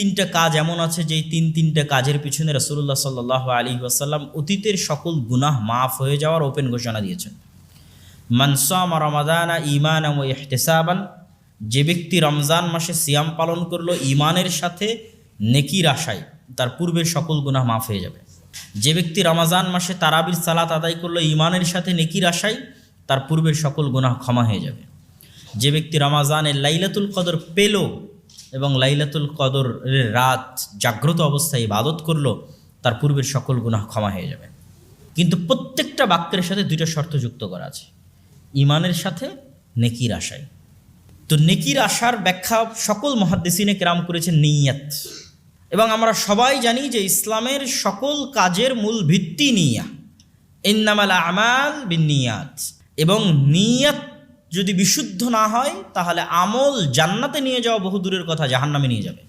তিনটা কাজ এমন আছে যে তিনটা কাজের পিছনে রাসূলুল্লাহ সাল্লাল্লাহু আলাইহি ওয়াসাল্লাম অতীতের সকল গুনাহ মাফ হয়ে যাওয়ার ওপেন ঘোষণা দিয়েছেন। মান সামা রমাদানা ঈমানান ওয়া ইহতিসাবান, যে ব্যক্তি রমজান মাসে সিয়াম পালন করলো ঈমানের সাথে নেকির আশায়, তার পূর্বের সকল গুনাহ মাফ হয়ে যাবে। যে ব্যক্তি রমজান মাসে তারাবির সালাত আদায় করলো ঈমানের সাথে নেকির আশায়, তার পূর্বের সকল গুনাহ ক্ষমা হয়ে যাবে। যে ব্যক্তি রমজানের লাইলাতুল কদর পেল এবং লাইলাতুল কদরের রাত জাগ্রত অবস্থায় ইবাদত করলো, তার পূর্বের সকল গুনাহ ক্ষমা হয়ে যাবে। কিন্তু প্রত্যেকটা বাক্যের সাথে দুইটা শর্ত যুক্ত করা আছে, ঈমানের সাথে নেকির আশায়। তো নেকির আশার ব্যাখ্যা সকল মুহাদ্দিসিনে কেরাম করেছেন নিয়ত, এবং আমরা সবাই জানি যে ইসলামের সকল কাজের মূল ভিত্তি নিয়া, ইন্নামাল আমাল বিন্নিয়াত, এবং নিয়ত যদি বিশুদ্ধ না হয় তাহলে আমল জান্নাতে নিয়ে যাওয়া বহু দূরের কথা, জাহান্নামে নিয়ে যাবে।